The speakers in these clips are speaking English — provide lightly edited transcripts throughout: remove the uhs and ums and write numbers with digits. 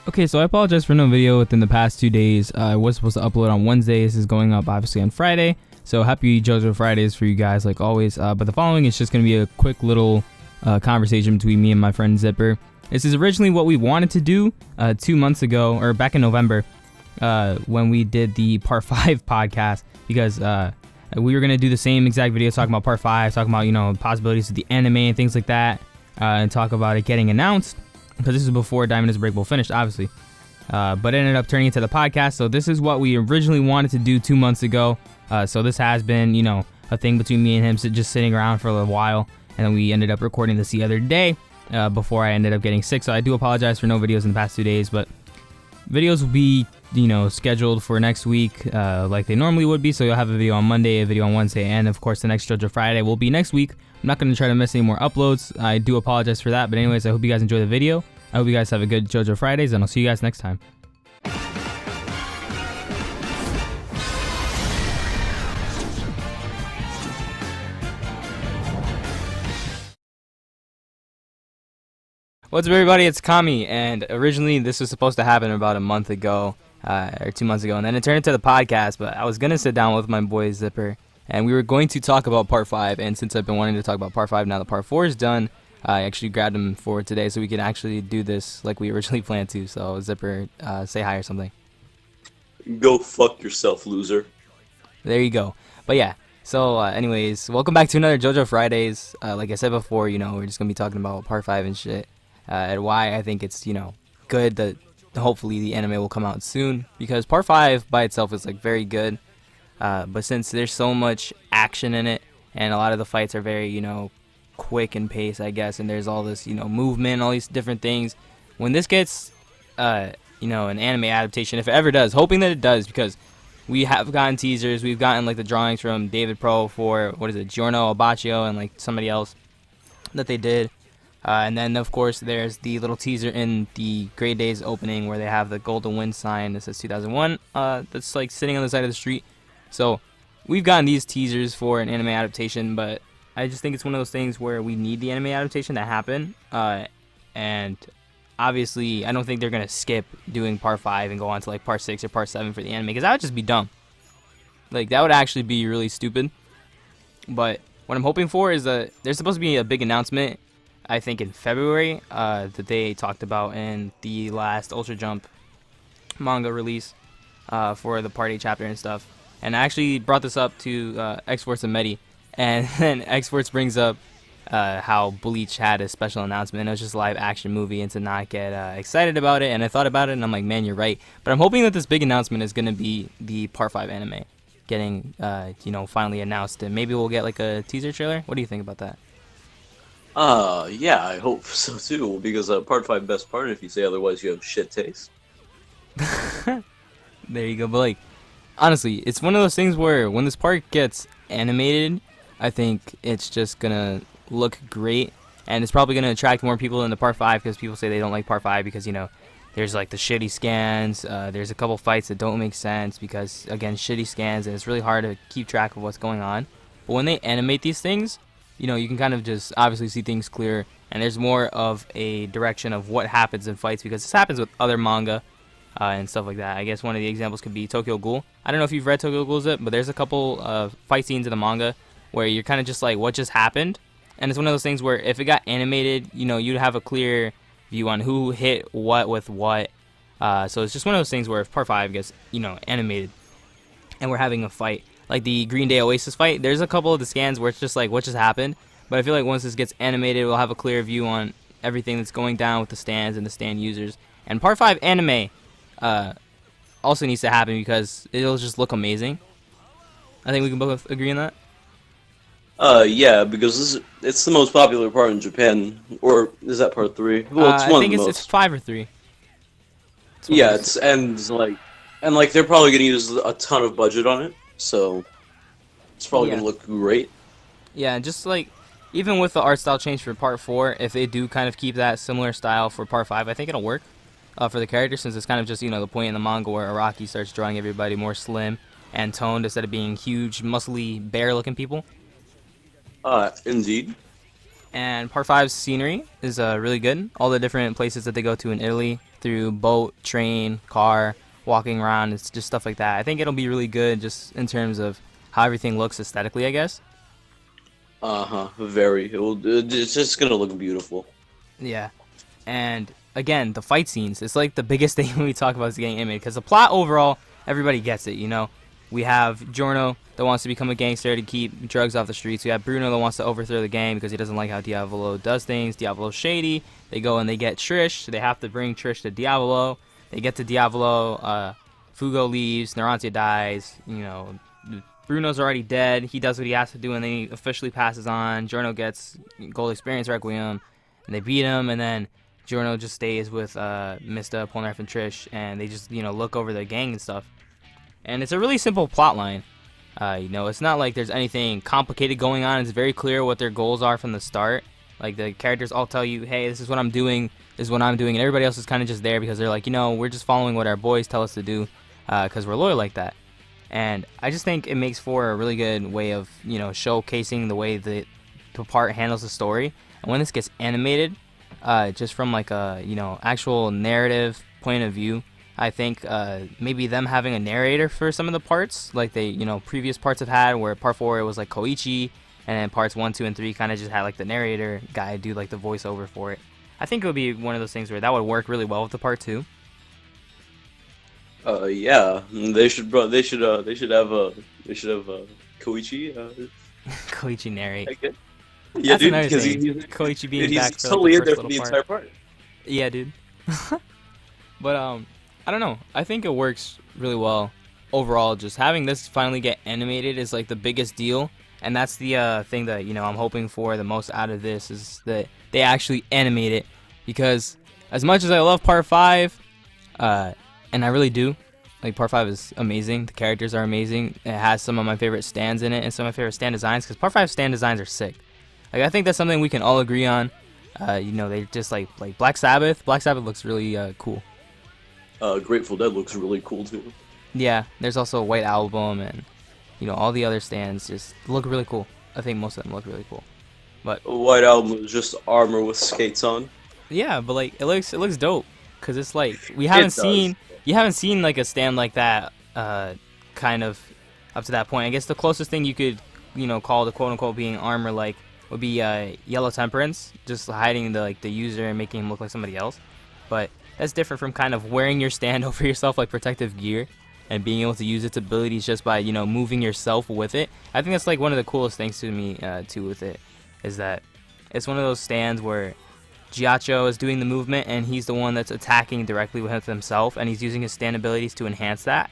Okay, so I apologize for no video within the past 2 days. I was supposed to upload on Wednesday. This is going up obviously on Friday. So happy JoJo Fridays for you guys like always. But the following is just going to be a quick little conversation between me and my friend Zipper. This is originally what we wanted to do 2 months ago, or back in November, when we did the Part 5 podcast, because we were going to do the same exact video talking about Part 5, talking about, possibilities of the anime and things like that, and talk about it getting announced, because this is before Diamond is Breakable finished, obviously. But it ended up turning into the podcast, so this is what we originally wanted to do 2 months ago. So this has been, a thing between me and him, just sitting around for a little while, and then we ended up recording this the other day, before I ended up getting sick. So I do apologize for no videos in the past 2 days, but videos will be, scheduled for next week, like they normally would be. So you'll have a video on Monday, a video on Wednesday, and of course the next JoJo Friday will be next week. I'm not going to try to miss any more uploads. I do apologize for that, but anyways, I hope you guys enjoy the video. I hope you guys have a good JoJo Fridays, and I'll see you guys next time. What's up, everybody? It's Kami, and originally this was supposed to happen about a month ago, or 2 months ago, and then it turned into the podcast. But I was gonna sit down with my boy Zipper, and we were going to talk about Part 5. And since I've been wanting to talk about Part 5, now that Part 4 is done, I actually grabbed him for today so we can actually do this like we originally planned to. So Zipper, say hi or something. Go fuck yourself, loser. There you go. But yeah. So, anyways, welcome back to another JoJo Fridays. Like I said before, we're just gonna be talking about Part 5 and shit. And why I think it's, good that hopefully the anime will come out soon, because Part 5 by itself is like very good, but since there's so much action in it, and a lot of the fights are very, quick in pace, I guess, and there's all this, movement, all these different things, when this gets, an anime adaptation, if it ever does, hoping that it does, because we have gotten teasers, we've gotten like the drawings from David Pro for, Giorno Abbacchio and like somebody else that they did. And then, of course, there's the little teaser in the Great Days opening where they have the Golden Wind sign that says 2001 that's like sitting on the side of the street. So we've gotten these teasers for an anime adaptation, but I just think it's one of those things where we need the anime adaptation to happen. And obviously, I don't think they're going to skip doing Part 5 and go on to like Part 6 or Part 7 for the anime, because that would just be dumb. Like, that would actually be really stupid. But what I'm hoping for is that there's supposed to be a big announcement, I think in February, that they talked about in the last Ultra Jump manga release for the Part 8 chapter and stuff. And I actually brought this up to X-Force and Medi, and then X-Force brings up how Bleach had a special announcement, and it was just a live action movie, and to not get excited about it. And I thought about it, and I'm like, man, you're right. But I'm hoping that this big announcement is going to be the Part 5 anime getting, finally announced, and maybe we'll get like a teaser trailer. What do you think about that? Yeah, I hope so too, because Part 5 best part, if you say otherwise, you have shit taste. There you go. But like, honestly, it's one of those things where when this part gets animated, I think it's just gonna look great, and it's probably gonna attract more people into Part 5, because people say they don't like Part 5 because, there's like the shitty scans, there's a couple fights that don't make sense because, again, shitty scans, and it's really hard to keep track of what's going on. But when they animate these things, you can kind of just obviously see things clear, and there's more of a direction of what happens in fights, because this happens with other manga and stuff like that. I guess one of the examples could be Tokyo Ghoul. I don't know if you've read Tokyo Ghoul's it, but there's a couple of fight scenes in the manga where you're kind of just like, what just happened? And it's one of those things where if it got animated, you'd have a clear view on who hit what with what. So it's just one of those things where if Part 5 gets, animated, and we're having a fight, like the Green Day Oasis fight, there's a couple of the scans where it's just like, what just happened? But I feel like once this gets animated, we'll have a clear view on everything that's going down with the stands and the stand users. And Part 5 anime also needs to happen, because it'll just look amazing. I think we can both agree on that. Yeah, because it's the most popular part in Japan. Or is that Part 3? Well, it's one I of think the most. it's 5 or 3. Yeah, and they're probably gonna use a ton of budget on it, so it's probably gonna look great. Yeah, just like, even with the art style change for Part 4, if they do kind of keep that similar style for Part 5, I think it'll work for the character, since it's kind of just, the point in the manga where Araki starts drawing everybody more slim and toned instead of being huge, muscly, bear-looking people. Indeed. And Part 5's scenery is really good. All the different places that they go to in Italy through boat, train, car, walking around. It's just stuff like that. I think it'll be really good just in terms of how everything looks aesthetically, I guess. Very. It's just gonna look beautiful. Yeah. And again, the fight scenes, it's like the biggest thing when we talk about is getting animated, because the plot overall, everybody gets it, you know. We have Giorno that wants to become a gangster to keep drugs off the streets. We have Bruno that wants to overthrow the game because he doesn't like how Diavolo does things. Diavolo's shady. They go and they get Trish. So they have to bring Trish to Diavolo. They get to Diavolo. Fugo leaves. Narantia dies. You know, Bruno's already dead. He does what he has to do, and then he officially passes on. Giorno gets Gold Experience Requiem, and they beat him, and then Giorno just stays with Mista, Polnareff, and Trish, and they just, you know, look over the gang and stuff. And it's a really simple plot line. You know, it's not like there's anything complicated going on. It's very clear what their goals are from the start. Like, the characters all tell you, hey, this is what I'm doing, this is what I'm doing, and everybody else is kind of just there because they're like, you know, we're just following what our boys tell us to do because we're loyal like that. And I just think it makes for a really good way of, you know, showcasing the way that the part handles the story. And when this gets animated, just from like a, you know, actual narrative point of view, I think maybe them having a narrator for some of the parts, like they, you know, previous parts have had, where part 4 it was like Koichi, and then parts 1, 2, and 3 kind of just had like the narrator guy do like the voiceover for it. I think it would be one of those things where that would work really well with the part 2. Yeah, they should have Koichi. Koichi narrate. Okay. Yeah, That's dude, another because thing. Koichi being back he's for totally like, in the there first for the little entire part. part. Yeah, dude. But I don't know. I think it works really well overall. Just having this finally get animated is like the biggest deal, and that's the thing that, you know, I'm hoping for the most out of this, is that they actually animate it. Because as much as I love Part 5, and I really do, like, Part 5 is amazing. The characters are amazing. It has some of my favorite stands in it and some of my favorite stand designs, because Part 5 stand designs are sick. Like, I think that's something we can all agree on. You know, they just like Black Sabbath. Black Sabbath looks really cool. Grateful Dead looks really cool too. Yeah, there's also White Album, and, you know, all the other stands just look really cool. I think most of them look really cool. But White Album is just armor with skates on. yeah, but like it looks dope, because it's like you haven't seen like a stand like that kind of up to that point. I guess the closest thing you could, you know, call the quote unquote being armor like would be Yellow Temperance, just hiding the user and making him look like somebody else. But that's different from kind of wearing your stand over yourself like protective gear and being able to use its abilities just by, you know, moving yourself with it. I think that's like one of the coolest things to me too with it, is that it's one of those stands where Giacho is doing the movement and he's the one that's attacking directly with himself, and he's using his stand abilities to enhance that.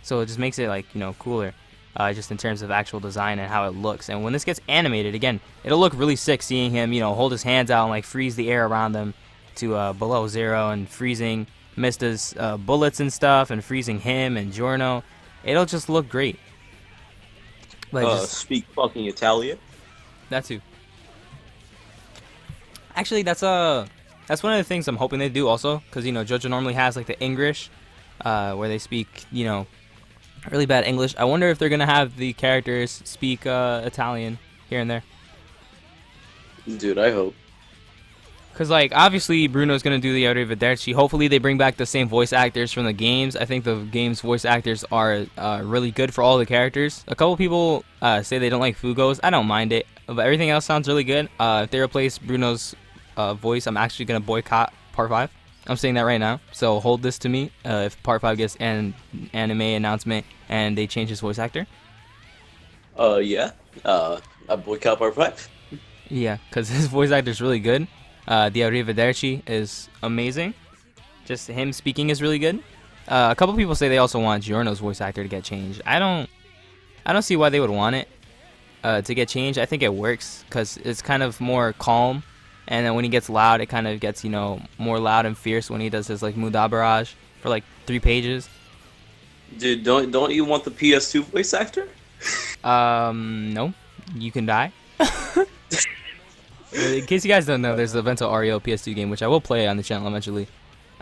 So it just makes it, like, you know, cooler, just in terms of actual design and how it looks. And when this gets animated, again, it'll look really sick seeing him, you know, hold his hands out and like freeze the air around them to below zero, and freezing Mista's bullets and stuff, and freezing him and Giorno. It'll just look great. Like, speak fucking Italian. That too. Actually, that's one of the things I'm hoping they do also, because, you know, JoJo normally has like the English, where they speak, you know, really bad English. I wonder if they're gonna have the characters speak Italian here and there. Dude, I hope. Because, like, obviously Bruno's gonna do the Arrivederci. Hopefully they bring back the same voice actors from the games. I think the games voice actors are really good for all the characters. A couple people say they don't like Fugo's. I don't mind it, but everything else sounds really good. If they replace Bruno's voice, I'm actually gonna boycott Part 5. I'm saying that right now, so hold this to me. If Part 5 gets an anime announcement and they change his voice actor. Yeah. I boycott Part 5. Yeah, because his voice actor is really good. The Arrivederci is amazing. Just him speaking is really good. A couple people say they also want Giorno's voice actor to get changed. I don't see why they would want it to get changed. I think it works because it's kind of more calm, and then when he gets loud, it kind of gets, you know, more loud and fierce when he does his like Muda Barrage for like 3 pages. Dude, don't you want the PS2 voice actor? No, you can die. In case you guys don't know, there's the Vento Aureo PS2 game, which I will play on the channel eventually.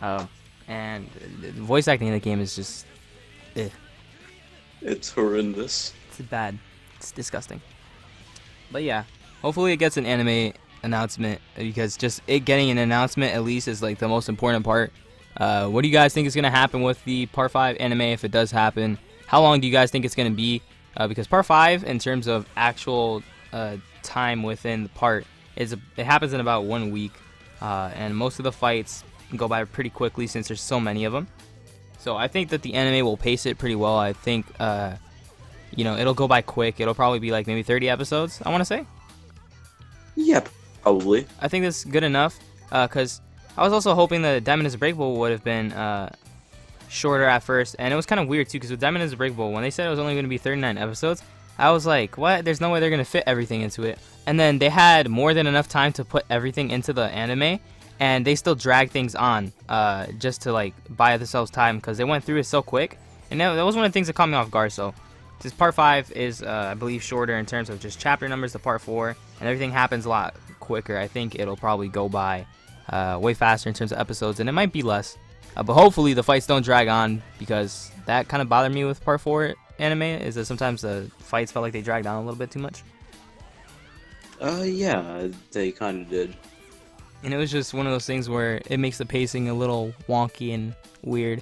And the voice acting in the game is just, It's horrendous. It's bad. It's disgusting. But yeah, hopefully it gets an anime announcement, because just it getting an announcement at least is like the most important part What do you guys think is going to happen with the Part 5 anime if it does happen? How long do you guys think it's going to be? Because Part 5, in terms of actual time within the part, it happens in about 1 week. And most of the fights go by pretty quickly since there's so many of them. So I think that the anime will pace it pretty well. I think, it'll go by quick. It'll probably be like maybe 30 episodes, I want to say. Yeah, probably. I think that's good enough, because I was also hoping that Diamond is Breakable would have been shorter at first. And it was kind of weird, too, because with Diamond is Breakable, when they said it was only going to be 39 episodes, I was like, what? There's no way they're going to fit everything into it. And then they had more than enough time to put everything into the anime, and they still drag things on just to like buy themselves time because they went through it so quick. And that was one of the things that caught me off guard. So this Part 5 is, I believe, shorter in terms of just chapter numbers to Part 4, and everything happens a lot quicker. I think it'll probably go by way faster in terms of episodes, and it might be less. But hopefully the fights don't drag on, because that kind of bothered me with Part 4 anime, is that sometimes the fights felt like they dragged on a little bit too much. Yeah, they kind of did. And it was just one of those things where it makes the pacing a little wonky and weird.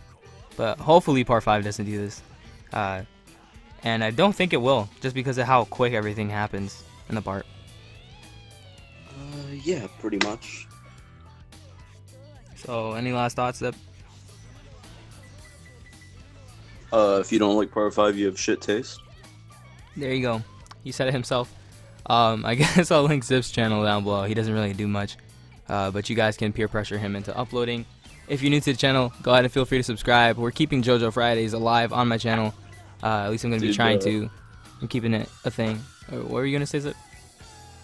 But hopefully Part 5 doesn't do this. And I don't think it will, just because of how quick everything happens in the part. Yeah, pretty much. So, any last thoughts, Zip? If you don't like Part 5, you have shit taste. There you go. He said it himself. I guess I'll link Zip's channel down below. He doesn't really do much. But you guys can peer pressure him into uploading. If you're new to the channel, go ahead and feel free to subscribe. We're keeping JoJo Fridays alive on my channel. At least I'm going to be trying to. I'm keeping it a thing. What were you going to say, Zip?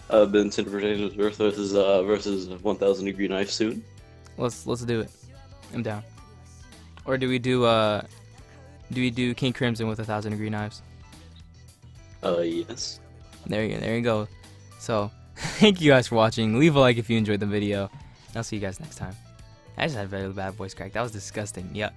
Ben's Interpretations versus 1000 Degree Knife soon. Let's do it. I'm down. Or do we do King Crimson with 1000 Degree Knives? Yes. There you go. So, thank you guys for watching. Leave a like if you enjoyed the video. And I'll see you guys next time. I just had a very bad voice crack. That was disgusting. Yuck.